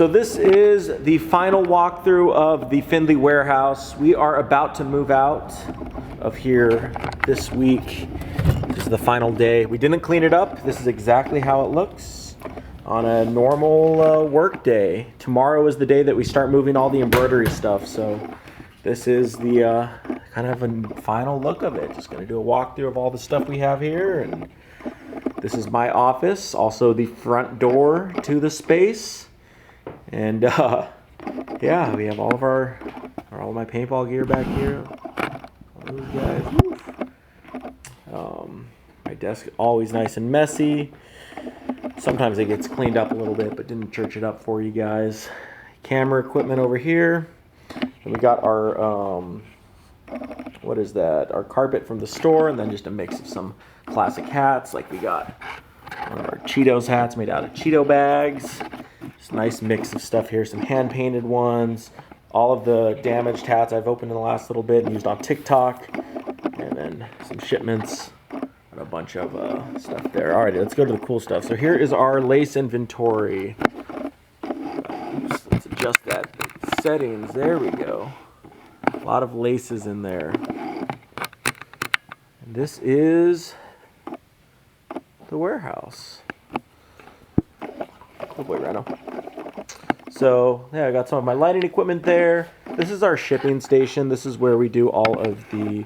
So this is the final walkthrough of the Findlay warehouse. We are about to move out of here this week. This is the final day. We didn't clean it up. This is exactly how it looks on a normal work day. Tomorrow is the day that we start moving all the embroidery stuff. So this is the kind of a final look of it. Just gonna do a walkthrough of all the stuff we have here. And this is my office, also the front door to the space. And yeah, we have all of all my paintball gear back here. All those guys. My desk always nice and messy. Sometimes it gets cleaned up a little bit, but didn't church it up for you guys. Camera equipment over here. And we got our what is that? Our carpet from the store, and then just a mix of some classic hats. Like we got one of our Cheetos hats made out of Cheeto bags. Just a nice mix of stuff here. Some hand painted ones. All of the damaged hats I've opened in the last little bit and used on TikTok. And then some shipments and a bunch of stuff there. Alrighty, let's go to the cool stuff. So here is our lace inventory. Let's adjust that settings. There we go. A lot of laces in there. And this is the warehouse. Oh boy, Reno. So yeah, I got some of my lighting equipment there. This is our shipping station. This is where we do all of the,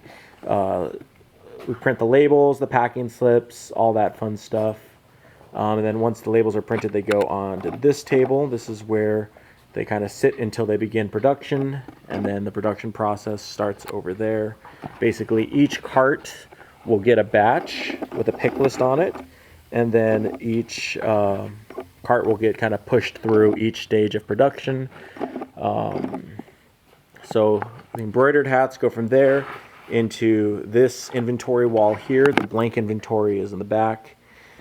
we print the labels, the packing slips, all that fun stuff. And then once the labels are printed, they go on to this table. This is where they kind of sit until they begin production, and then the production process starts over there. Basically, each cart will get a batch with a pick list on it, and then each cart will get kind of pushed through each stage of production. So the embroidered hats go from there into this inventory wall here. The blank inventory is in the back.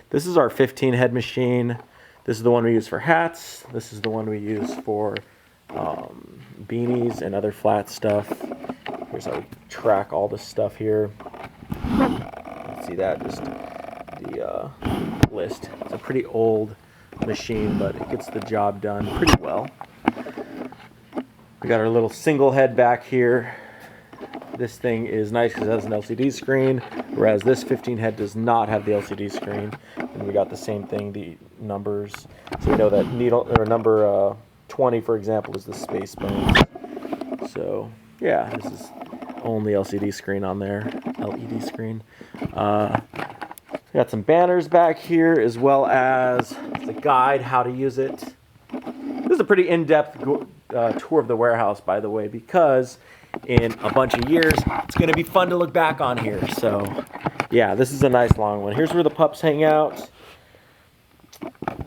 This is our 15 head machine. This is the one we use for hats. This is the one we use for beanies and other flat stuff. Here's how we track all this stuff here. See that, just the list. It's a pretty old machine, but it gets the job done pretty well. We got our little single head back here. This thing is nice because it has an LCD screen, whereas this 15 head does not have the LCD screen. And we got the same thing, the numbers. So we know that needle or number 20, for example, is the space bones. So yeah, this is only LCD screen on there, LED screen. We got some banners back here, as well as the guide how to use it. This is a pretty in-depth tour of the warehouse, by the way, because in a bunch of years, it's going to be fun to look back on here. So yeah, this is a nice long one. Here's where the pups hang out.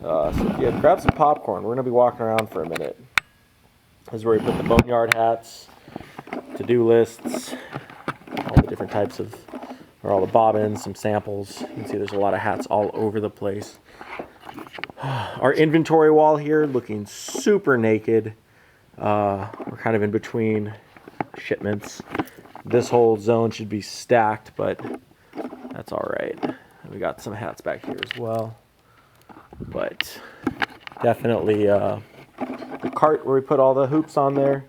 So yeah, grab some popcorn. We're going to be walking around for a minute. This is where we put the boneyard hats, to-do lists, all the different types of, or all the bobbins, some samples. You can see there's a lot of hats all over the place. Our inventory wall here looking super naked. We're kind of in between shipments. This whole zone should be stacked, but that's all right. We got some hats back here as well. But definitely the cart where we put all the hoops on there,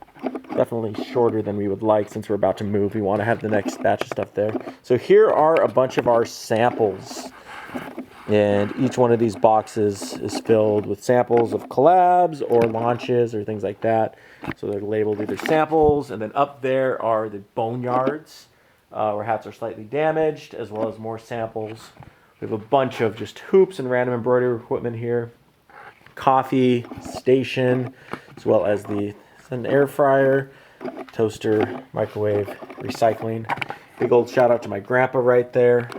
definitely shorter than we would like since we're about to move. We want to have the next batch of stuff there. So here are a bunch of our samples. And each one of these boxes is filled with samples of collabs or launches or things like that. So they're labeled either samples, and then up there are the boneyards, where hats are slightly damaged, as well as more samples. We have a bunch of just hoops and random embroidery equipment here. Coffee station, as well as an air fryer, toaster, microwave, recycling. Big old shout out to my grandpa right there,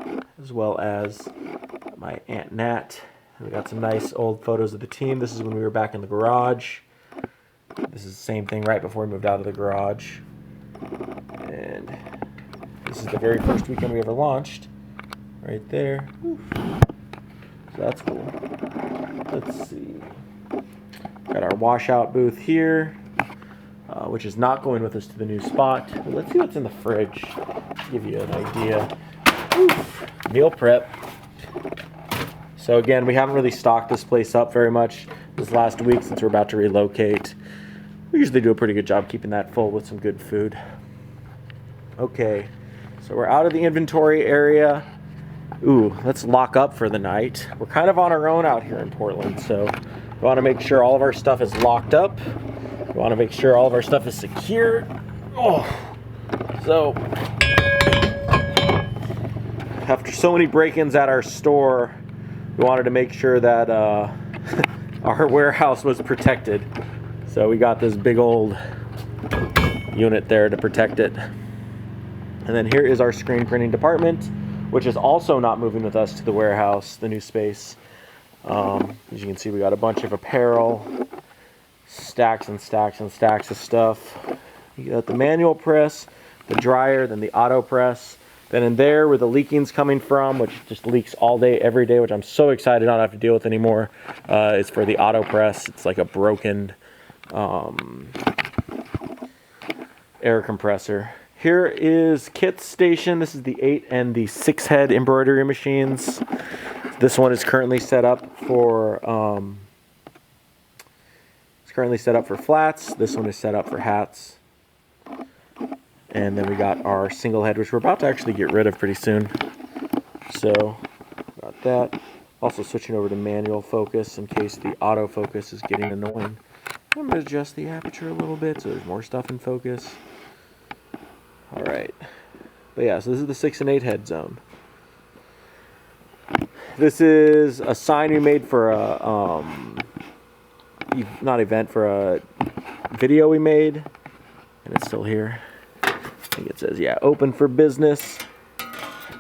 as well as my Aunt Nat. We got some nice old photos of the team. This is when we were back in the garage. This is the same thing right before we moved out of the garage. And this is the very first weekend we ever launched. Right there. So that's cool. Let's see. Got our washout booth here, which is not going with us to the new spot. But let's see what's in the fridge. Give you an idea. Oof. Meal prep. So again, we haven't really stocked this place up very much. this last week since we're about to relocate. We usually do a pretty good job keeping that full with some good food. Okay, so we're out of the inventory area. Ooh, let's lock up for the night. We're kind of on our own out here in Portland, so we want to make sure all of our stuff is locked up. We want to make sure all of our stuff is secure. Oh, so after so many break-ins at our store, we wanted to make sure that our warehouse was protected. So we got this big old unit there to protect it. And then here is our screen printing department, which is also not moving with us to the warehouse, the new space. As you can see, we got a bunch of apparel, stacks and stacks and stacks of stuff. You got the manual press, the dryer, then the auto press. Then in there where the leaking's coming from, which just leaks all day, every day, which I'm so excited not to have to deal with anymore, is for the auto press. It's like a broken air compressor. Here is Kit's station. This is the 8 and the 6 head embroidery machines. This one is currently set up for flats. This one is set up for hats. And then we got our single head, which we're about to actually get rid of pretty soon. So, got that. Also switching over to manual focus in case the autofocus is getting annoying. I'm going to adjust the aperture a little bit so there's more stuff in focus. Alright. But yeah, so this is the 6 and 8 head zone. This is a sign we made for a, for a video we made. And it's still here. I think it says, yeah, open for business,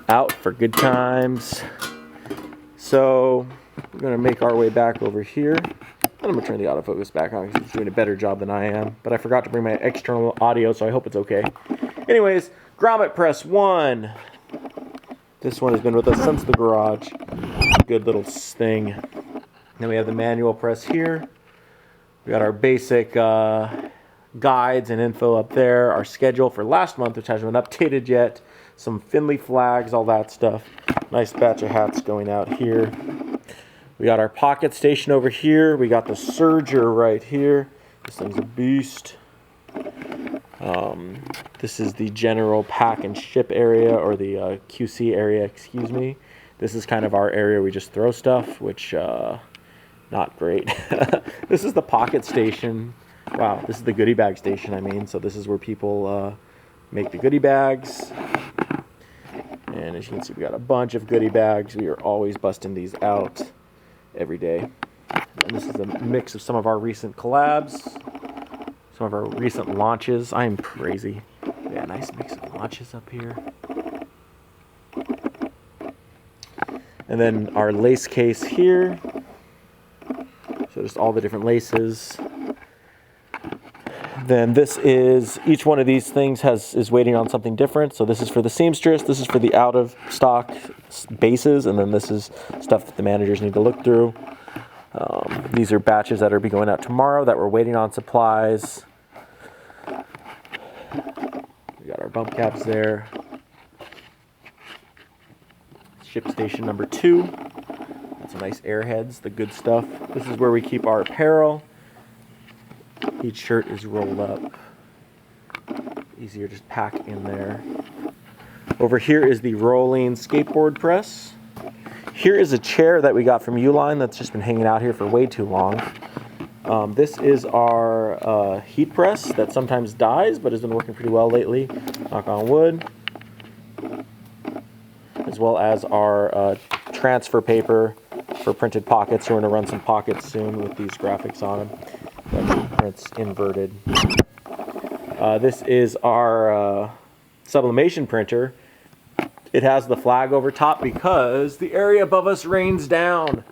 out for good times. So we're going to make our way back over here. And I'm going to turn the autofocus back on because it's doing a better job than I am. But I forgot to bring my external audio, so I hope it's okay. Anyways, grommet press 1. This one has been with us since the garage. Good little thing. Then we have the manual press here. We got our basic guides and info up there. Our schedule for last month, which hasn't been updated yet. Some Findlay flags, all that stuff. Nice batch of hats going out here. We got our pocket station over here. We got the serger right here. This thing's a beast. This is the general pack and ship area, or the QC area, excuse me. This is kind of our area we just throw stuff, which not great. This is the pocket station. Wow, this is the goodie bag station, I mean. So this is where people make the goodie bags. And as you can see, we got a bunch of goodie bags. We are always busting these out every day. And this is a mix of some of our recent collabs, some of our recent launches. I am crazy. Yeah, nice mix of launches up here. And then our lace case here. So just all the different laces. Then this is, each one of these things is waiting on something different. So this is for the seamstress, this is for the out of stock bases, and then this is stuff that the managers need to look through. These are batches that are be going out tomorrow that we're waiting on supplies. We got our bump caps there. Ship station number 2. Got some nice airheads, the good stuff. This is where we keep our apparel. Each shirt is rolled up. Easier to just pack in there. Over here is the rolling skateboard press. Here is a chair that we got from Uline that's just been hanging out here for way too long. This is our heat press that sometimes dies but has been working pretty well lately. Knock on wood. As well as our transfer paper for printed pockets. We're going to run some pockets soon with these graphics on them. That prints inverted. This is our sublimation printer. It has the flag over top because the area above us rains down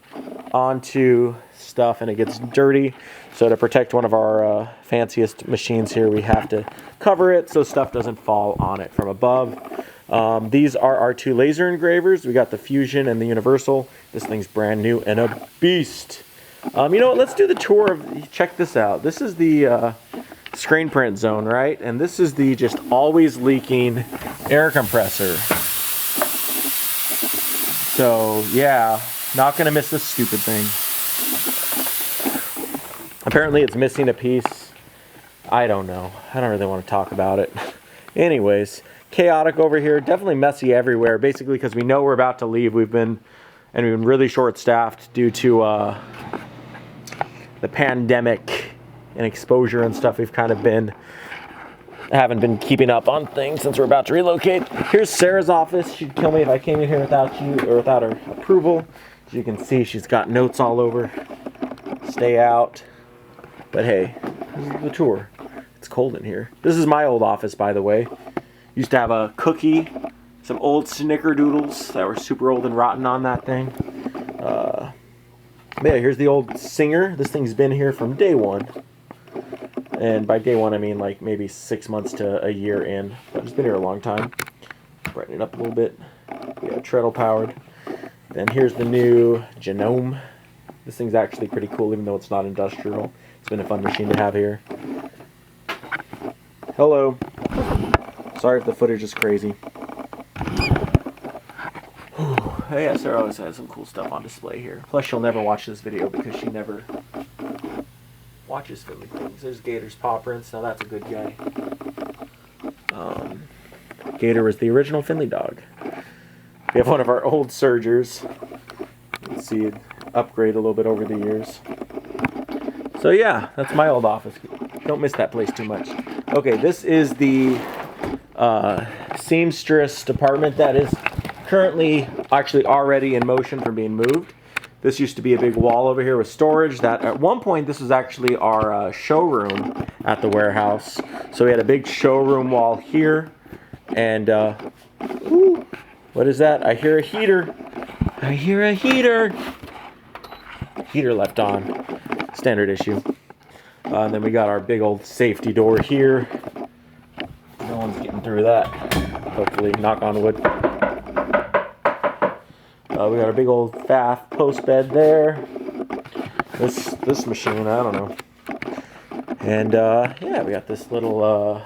onto stuff and it gets dirty. So to protect one of our fanciest machines here, we have to cover it so stuff doesn't fall on it from above. These are our 2 laser engravers. We got the Fusion and the Universal. This thing's brand new and a beast. You know what? Let's do the tour of. Check this out. This is the screen print zone, right? And this is the just always leaking air compressor. So yeah, not gonna miss this stupid thing. Apparently it's missing a piece. I don't know. I don't really want to talk about it. Anyways, chaotic over here. Definitely messy everywhere. Basically because we know we're about to leave. We've been really short-staffed due to the pandemic and exposure and stuff. We've kind of haven't been keeping up on things since we're about to relocate. Here's Sarah's office. She'd kill me if I came in here without you or without her approval. As you can see, she's got notes all over. Stay out. But hey, this is the tour. It's cold in here. This is my old office, by the way. Used to have a cookie, some old snickerdoodles that were super old and rotten on that thing. Yeah, here's the old Singer. This thing's been here from day one. And by day one, I mean like maybe 6 months to a year in. But it's been here a long time. Brighten it up a little bit. Yeah, treadle powered. Then here's the new Genome. This thing's actually pretty cool, even though it's not industrial. It's been a fun machine to have here. Hello. Sorry if the footage is crazy. Yeah, Sarah always has some cool stuff on display here. Plus, she'll never watch this video because she never watches Findlay things. There's Gator's paw prints. Now that's a good guy. Gator was the original Findlay dog. We have one of our old Surgers. You can see it upgrade a little bit over the years. So yeah, that's my old office. Don't miss that place too much. Okay, this is the seamstress department that is currently actually already in motion for being moved. This used to be a big wall over here with storage. That at one point this was actually our showroom at the warehouse. So we had a big showroom wall here, and ooh, what is that? I hear a heater. I hear a heater. Heater left on. Standard issue. And then we got our big old safety door here. No one's getting through that. Hopefully, knock on wood. We got a big old FAF post bed there. This machine, I don't know. And yeah, we got this little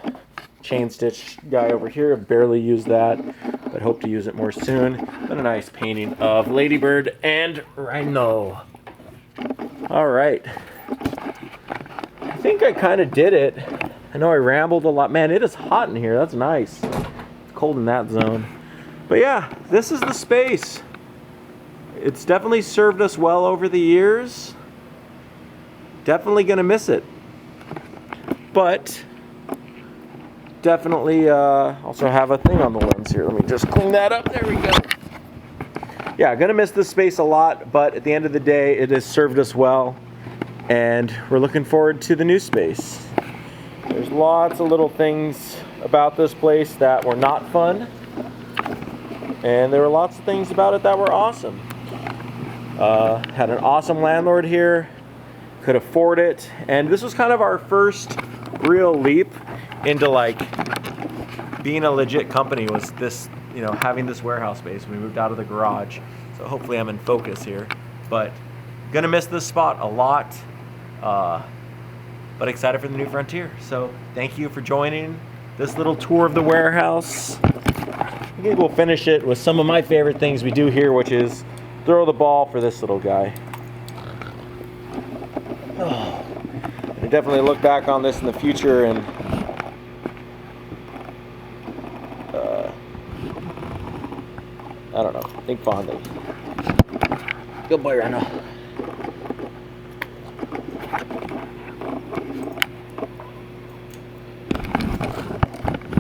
chain stitch guy over here. I've barely used that, but hope to use it more soon. And a nice painting of Ladybird and Rhino. All right. I think I kind of did it. I know I rambled a lot. Man, it is hot in here. That's nice. It's cold in that zone. But yeah, this is the space. It's definitely served us well over the years. Definitely gonna miss it. But definitely also have a thing on the lens here. Let me just clean that up. There we go. Yeah, gonna miss this space a lot, but at the end of the day, it has served us well, and we're looking forward to the new space. There's lots of little things about this place that were not fun, and there were lots of things about it that were awesome. Had an awesome landlord here, could afford it, and this was kind of our first real leap into like being a legit company. Was this, you know, having this warehouse space. We moved out of the garage, so hopefully I'm in focus here. But gonna miss this spot a lot, but excited for the new frontier. So thank you for joining this little tour of the warehouse. I think we'll finish it with some of my favorite things we do here, which is throw the ball for this little guy. Oh. I definitely look back on this in the future and I don't know, think fondly. Good boy, Rhino.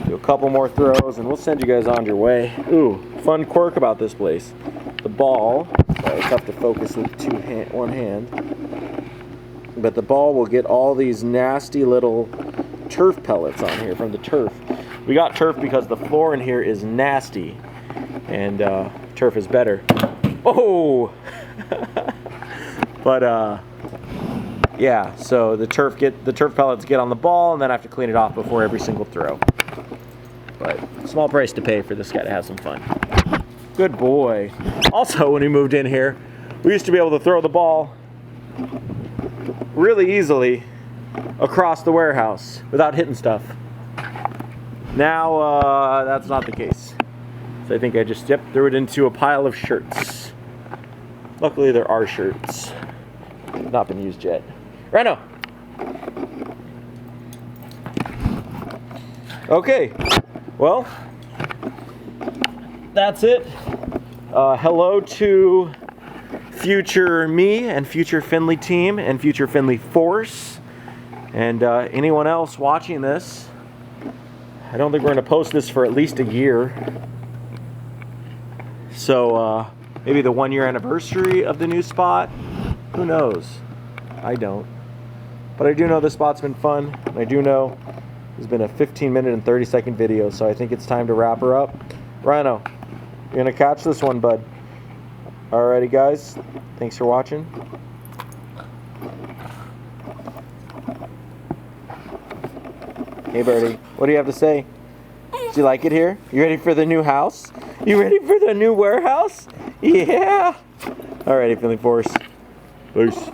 Do a couple more throws and we'll send you guys on your way. Ooh, fun quirk about this place. The ball, it's tough to focus with one hand, but the ball will get all these nasty little turf pellets on here from the turf. We got turf because the floor in here is nasty, and turf is better. Oh! But yeah, so the turf pellets get on the ball, and then I have to clean it off before every single throw. But small price to pay for this guy to have some fun. Good boy. Also, when we moved in here, we used to be able to throw the ball really easily across the warehouse without hitting stuff. Now that's not the case. So I think I just threw it into a pile of shirts. Luckily there are shirts. Not been used yet. Rhino, Okay, well, that's it. Hello to future me and future Findlay team and future Findlay force and anyone else watching this. I don't think we're going to post this for at least a year. So maybe the 1 year anniversary of the new spot. Who knows? I don't. But I do know this spot's been fun. And I do know it's been a 15-minute and 30-second video. So I think it's time to wrap her up. Rhino, you're going to catch this one, bud. Alrighty, guys. Thanks for watching. Hey, Birdie. What do you have to say? Do you like it here? You ready for the new house? You ready for the new warehouse? Yeah! Alrighty, Findlay Force. Peace.